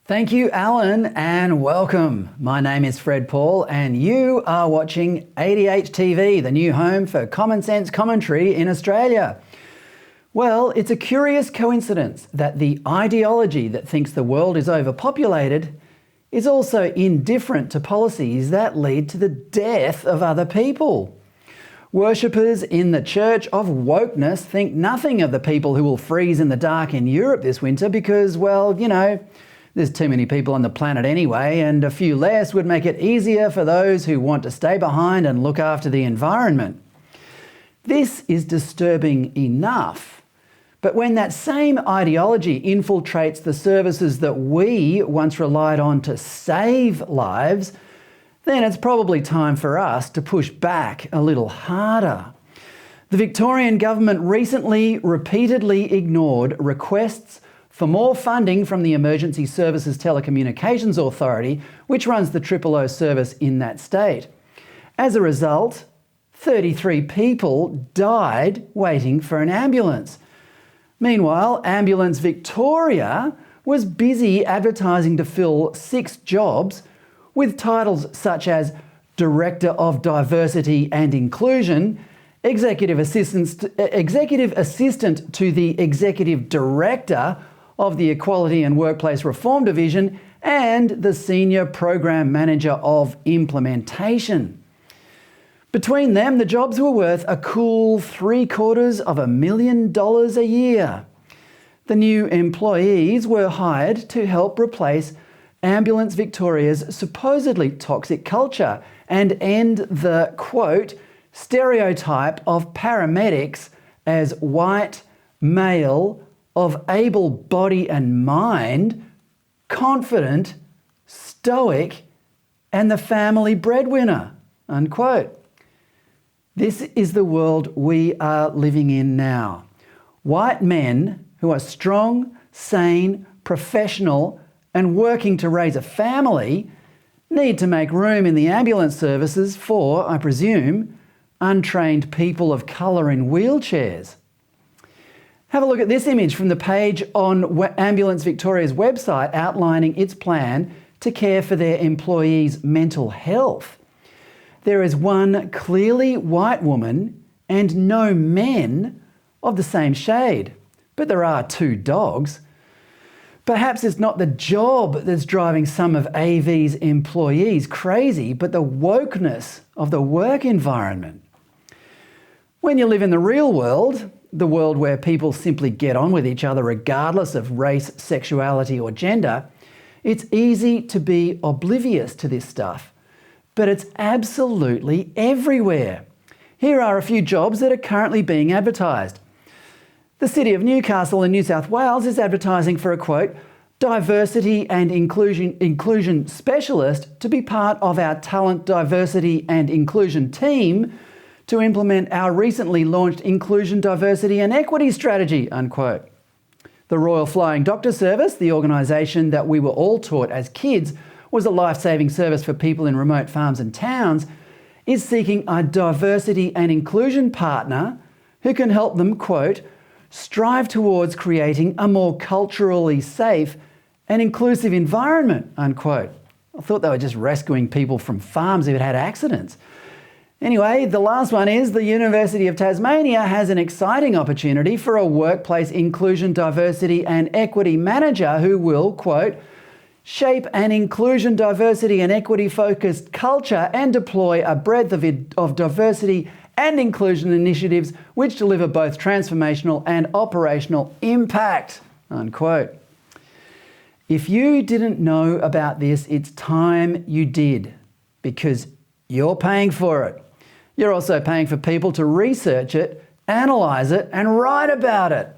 Thank you, Alan, and welcome. My name is Fred Pawle, and you are watching ADH TV, the new home for common sense commentary in Australia. Well, it's a curious coincidence that the ideology that thinks the world is overpopulated is also indifferent to policies that lead to the death of other people. Worshippers in the Church of Wokeness think nothing of the people who will freeze in the dark in Europe this winter because, well, there's too many people on the planet anyway, and a few less would make it easier for those who want to stay behind and look after the environment. This is disturbing enough, but when that same ideology infiltrates the services that we once relied on to save lives, then it's probably time for us to push back a little harder. The Victorian government recently repeatedly ignored requests for more funding from the Emergency Services Telecommunications Authority, which runs the 000 service in that state. As a result, 33 people died waiting for an ambulance. Meanwhile, Ambulance Victoria was busy advertising to fill 6 jobs with titles such as Director of Diversity and Inclusion, Executive Assistant to the Executive Director of the Equality and Workplace Reform Division, and the Senior Program Manager of Implementation. Between them, the jobs were worth a cool $750,000 a year. The new employees were hired to help replace Ambulance Victoria's supposedly toxic culture and end the, quote, stereotype of paramedics as white, male, of able body and mind, confident, stoic, and the family breadwinner, unquote. This is the world we are living in now. White men who are strong, sane, professional, and working to raise a family need to make room in the ambulance services for, I presume, untrained people of colour in wheelchairs. Have a look at this image from the page on Ambulance Victoria's website outlining its plan to care for their employees' mental health. There is one clearly white woman and no men of the same shade, but there are 2 dogs. Perhaps it's not the job that's driving some of AV's employees crazy, but the wokeness of the work environment. When you live in the real world, the world where people simply get on with each other regardless of race, sexuality or gender, it's easy to be oblivious to this stuff. But it's absolutely everywhere. Here are a few jobs that are currently being advertised. The City of Newcastle in New South Wales is advertising for a, quote, diversity and inclusion specialist to be part of our talent, diversity and inclusion team to implement our recently launched inclusion, diversity and equity strategy, unquote. The Royal Flying Doctor Service, the organisation that we were all taught as kids was a life-saving service for people in remote farms and towns, is seeking a diversity and inclusion partner who can help them, quote, strive towards creating a more culturally safe and inclusive environment, unquote. I thought they were just rescuing people from farms who had had accidents. Anyway, the last one is the University of Tasmania has an exciting opportunity for a workplace inclusion, diversity and equity manager who will, quote, shape an inclusion, diversity and equity focused culture and deploy a breadth of diversity and inclusion initiatives which deliver both transformational and operational impact, unquote. If you didn't know about this, it's time you did, because you're paying for it. You're also paying for people to research it, analyse it and write about it.